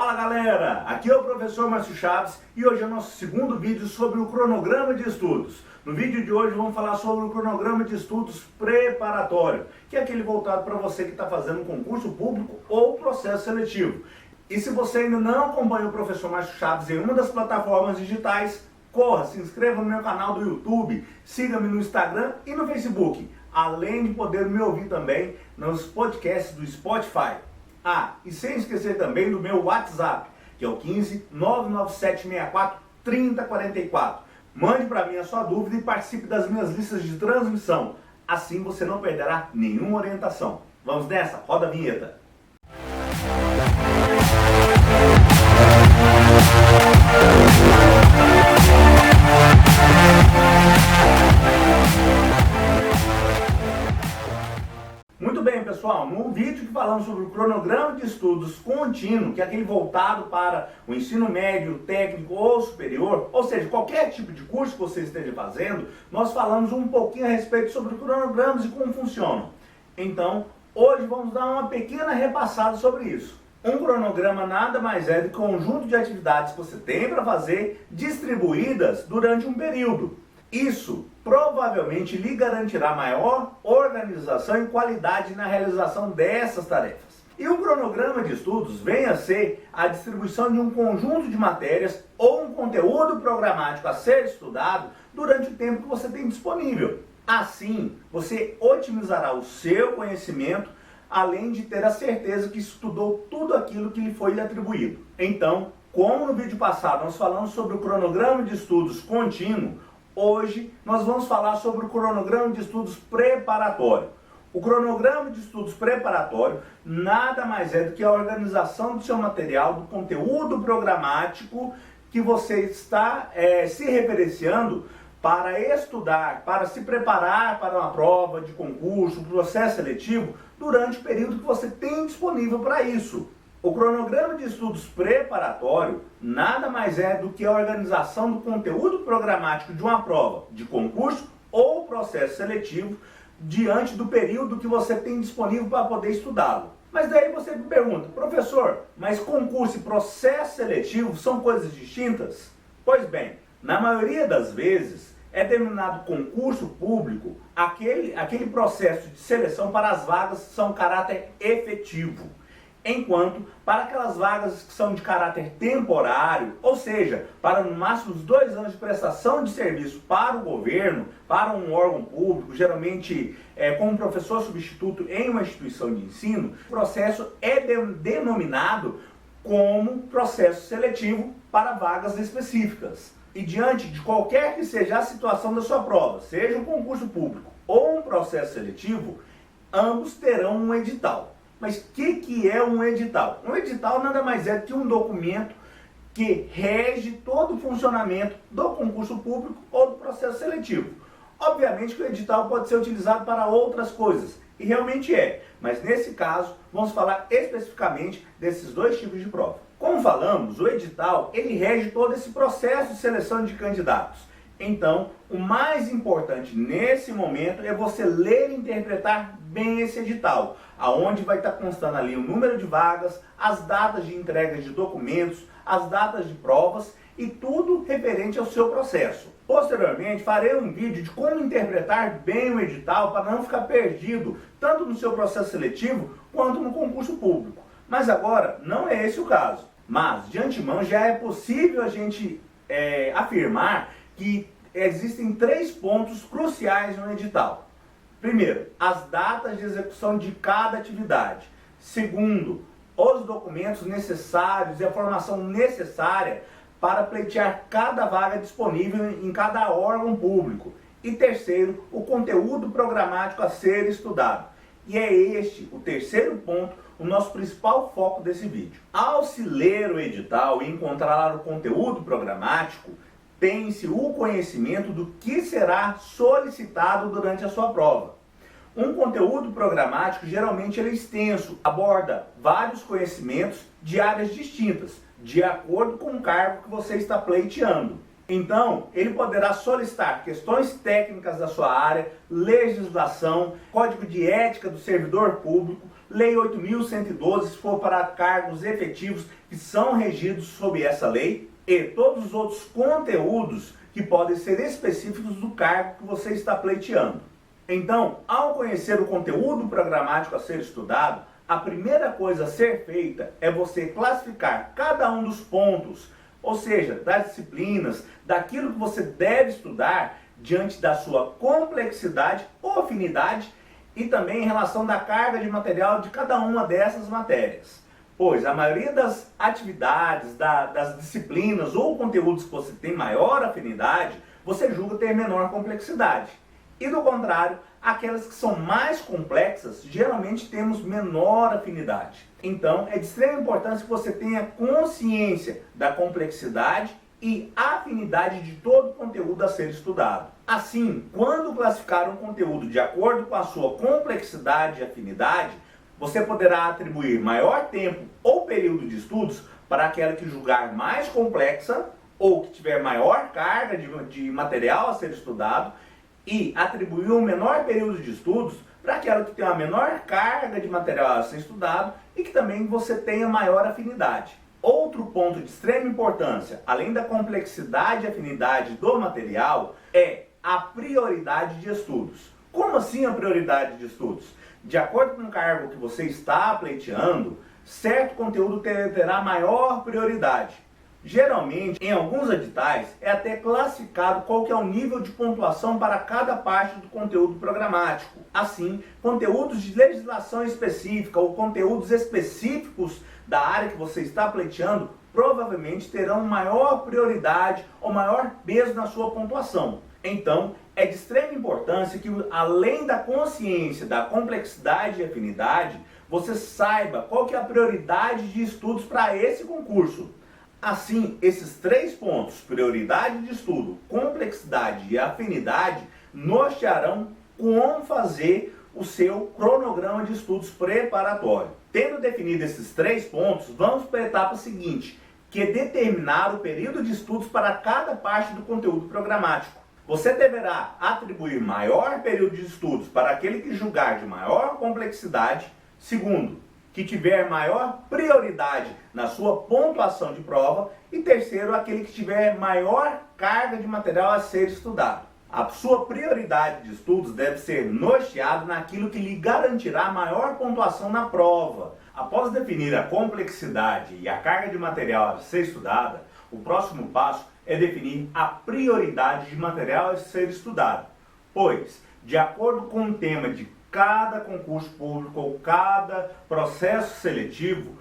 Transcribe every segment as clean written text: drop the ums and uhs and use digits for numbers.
Fala galera, aqui é o professor Márcio Chaves e hoje é o nosso segundo vídeo sobre o cronograma de estudos. No vídeo de hoje vamos falar sobre o cronograma de estudos preparatório, que é aquele voltado para você que está fazendo concurso público ou processo seletivo. E se você ainda não acompanha o professor Márcio Chaves em uma das plataformas digitais, corra, se inscreva no meu canal do YouTube, siga-me no Instagram e no Facebook, além de poder me ouvir também nos podcasts do Spotify. Ah, e sem esquecer também do meu WhatsApp, que é o 15 99764 3044. Mande para mim a sua dúvida e participe das minhas listas de transmissão. Assim você não perderá nenhuma orientação. Vamos nessa? Roda a vinheta. Muito bem, pessoal, no vídeo que falamos sobre o cronograma de estudos contínuo, que é aquele voltado para o ensino médio, técnico ou superior, ou seja, qualquer tipo de curso que você esteja fazendo, nós falamos um pouquinho a respeito sobre cronogramas e como funcionam. Então, hoje vamos dar uma pequena repassada sobre isso. Um cronograma nada mais é do que um conjunto de atividades que você tem para fazer distribuídas durante um período. Isso provavelmente lhe garantirá maior organização e qualidade na realização dessas tarefas. E o cronograma de estudos vem a ser a distribuição de um conjunto de matérias ou um conteúdo programático a ser estudado durante o tempo que você tem disponível. Assim, você otimizará o seu conhecimento, além de ter a certeza que estudou tudo aquilo que lhe foi atribuído. Então, como no vídeo passado nós falamos sobre o cronograma de estudos contínuo, hoje nós vamos falar sobre o cronograma de estudos preparatório. O cronograma de estudos preparatório nada mais é do que a organização do seu material, do conteúdo programático que você está se referenciando para estudar, para se preparar para uma prova de concurso, processo seletivo, durante o período que você tem disponível para isso. O cronograma de estudos preparatório nada mais é do que a organização do conteúdo programático de uma prova de concurso ou processo seletivo diante do período que você tem disponível para poder estudá-lo. Mas daí você me pergunta, professor, mas concurso e processo seletivo são coisas distintas? Pois bem, na maioria das vezes é denominado concurso público aquele processo de seleção para as vagas que são de caráter efetivo. Enquanto, para aquelas vagas que são de caráter temporário, ou seja, para no máximo 2 anos de prestação de serviço para o governo, para um órgão público, geralmente como professor substituto em uma instituição de ensino, o processo é denominado como processo seletivo para vagas específicas. E diante de qualquer que seja a situação da sua prova, seja um concurso público ou um processo seletivo, ambos terão um edital. Mas o que é um edital? Um edital nada mais é do que um documento que rege todo o funcionamento do concurso público ou do processo seletivo. Obviamente que o edital pode ser utilizado para outras coisas, e realmente é, mas nesse caso vamos falar especificamente desses dois tipos de prova. Como falamos, o edital ele rege todo esse processo de seleção de candidatos. Então, o mais importante nesse momento é você ler e interpretar bem esse edital, aonde vai estar constando ali o número de vagas, as datas de entrega de documentos, as datas de provas e tudo referente ao seu processo. Posteriormente, farei um vídeo de como interpretar bem o edital para não ficar perdido, tanto no seu processo seletivo quanto no concurso público. Mas agora, não é esse o caso. Mas, de antemão, já é possível a gente afirmar que existem 3 pontos cruciais no edital. Primeiro, as datas de execução de cada atividade. Segundo, os documentos necessários e a formação necessária para pleitear cada vaga disponível em cada órgão público. E terceiro, o conteúdo programático a ser estudado. E é este, o terceiro ponto, o nosso principal foco desse vídeo. Ao se ler o edital e encontrar lá o conteúdo programático, tem-se o conhecimento do que será solicitado durante a sua prova. Um conteúdo programático geralmente ele é extenso, aborda vários conhecimentos de áreas distintas, de acordo com o cargo que você está pleiteando. Então, ele poderá solicitar questões técnicas da sua área, legislação, código de ética do servidor público, Lei 8.112, se for para cargos efetivos que são regidos sob essa lei, e todos os outros conteúdos que podem ser específicos do cargo que você está pleiteando. Então, ao conhecer o conteúdo programático a ser estudado, a primeira coisa a ser feita é você classificar cada um dos pontos, ou seja, das disciplinas, daquilo que você deve estudar diante da sua complexidade ou afinidade e também em relação da carga de material de cada uma dessas matérias. Pois a maioria das atividades, das disciplinas ou conteúdos que você tem maior afinidade, você julga ter menor complexidade. E do contrário, aquelas que são mais complexas, geralmente temos menor afinidade. Então, é de extrema importância que você tenha consciência da complexidade e afinidade de todo o conteúdo a ser estudado. Assim, quando classificar um conteúdo de acordo com a sua complexidade e afinidade, você poderá atribuir maior tempo ou período de estudos para aquela que julgar mais complexa ou que tiver maior carga de material a ser estudado e atribuir um menor período de estudos para aquela que tem uma menor carga de material a ser estudado e que também você tenha maior afinidade. Outro ponto de extrema importância, além da complexidade e afinidade do material, é a prioridade de estudos. Como assim a prioridade de estudos? De acordo com o cargo que você está pleiteando, certo conteúdo terá maior prioridade. Geralmente, em alguns editais, é até classificado qual que é o nível de pontuação para cada parte do conteúdo programático. Assim, conteúdos de legislação específica ou conteúdos específicos da área que você está pleiteando provavelmente terão maior prioridade ou maior peso na sua pontuação. Então, é de extrema importância que, além da consciência da complexidade e afinidade, você saiba qual que é a prioridade de estudos para esse concurso. Assim, esses três pontos, prioridade de estudo, complexidade e afinidade, nortearão como fazer o seu cronograma de estudos preparatório. Tendo definido esses três pontos, vamos para a etapa seguinte, que é determinar o período de estudos para cada parte do conteúdo programático. Você deverá atribuir maior período de estudos para aquele que julgar de maior complexidade. Segundo, que tiver maior prioridade na sua pontuação de prova. E terceiro, aquele que tiver maior carga de material a ser estudado. A sua prioridade de estudos deve ser norteada naquilo que lhe garantirá maior pontuação na prova. Após definir a complexidade e a carga de material a ser estudada, o próximo passo é definir a prioridade de material a ser estudado, pois, de acordo com o tema de cada concurso público ou cada processo seletivo,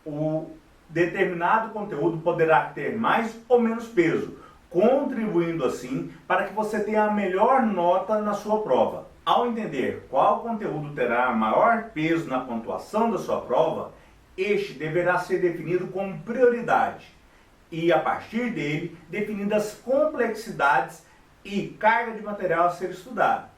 o determinado conteúdo poderá ter mais ou menos peso, contribuindo assim para que você tenha a melhor nota na sua prova. Ao entender qual conteúdo terá maior peso na pontuação da sua prova, este deverá ser definido como prioridade. E, a partir dele, definidas as complexidades e carga de material a ser estudado.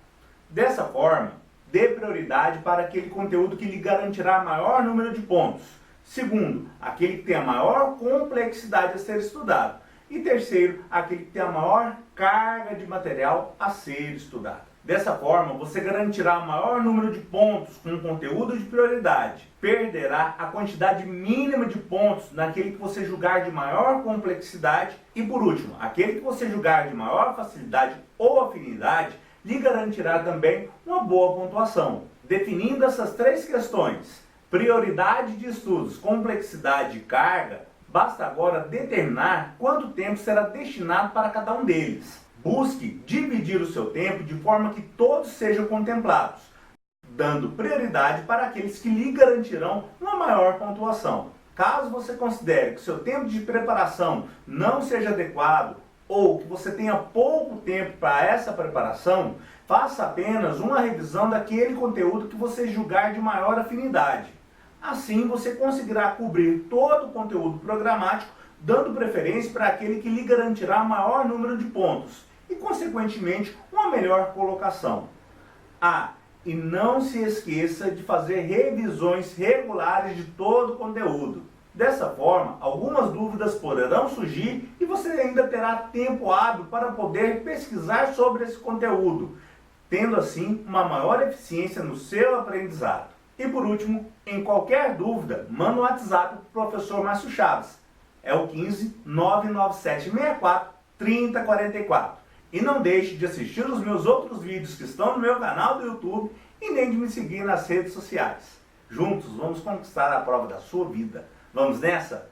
Dessa forma, dê prioridade para aquele conteúdo que lhe garantirá maior número de pontos. Segundo, aquele que tem a maior complexidade a ser estudado. E terceiro, aquele que tem a maior carga de material a ser estudado. Dessa forma, você garantirá o maior número de pontos com conteúdo de prioridade. Perderá a quantidade mínima de pontos naquele que você julgar de maior complexidade. E por último, aquele que você julgar de maior facilidade ou afinidade, lhe garantirá também uma boa pontuação. Definindo essas três questões, prioridade de estudos, complexidade e carga, basta agora determinar quanto tempo será destinado para cada um deles. Busque dividir o seu tempo de forma que todos sejam contemplados, dando prioridade para aqueles que lhe garantirão uma maior pontuação. Caso você considere que seu tempo de preparação não seja adequado ou que você tenha pouco tempo para essa preparação, faça apenas uma revisão daquele conteúdo que você julgar de maior afinidade. Assim você conseguirá cobrir todo o conteúdo programático, dando preferência para aquele que lhe garantirá maior número de pontos e, consequentemente, uma melhor colocação. E não se esqueça de fazer revisões regulares de todo o conteúdo. Dessa forma, algumas dúvidas poderão surgir e você ainda terá tempo hábil para poder pesquisar sobre esse conteúdo, tendo assim uma maior eficiência no seu aprendizado. E por último, em qualquer dúvida, manda um WhatsApp para o professor Márcio Chaves. É o 15 99764 3044. E não deixe de assistir os meus outros vídeos que estão no meu canal do YouTube e nem de me seguir nas redes sociais. Juntos vamos conquistar a prova da sua vida. Vamos nessa?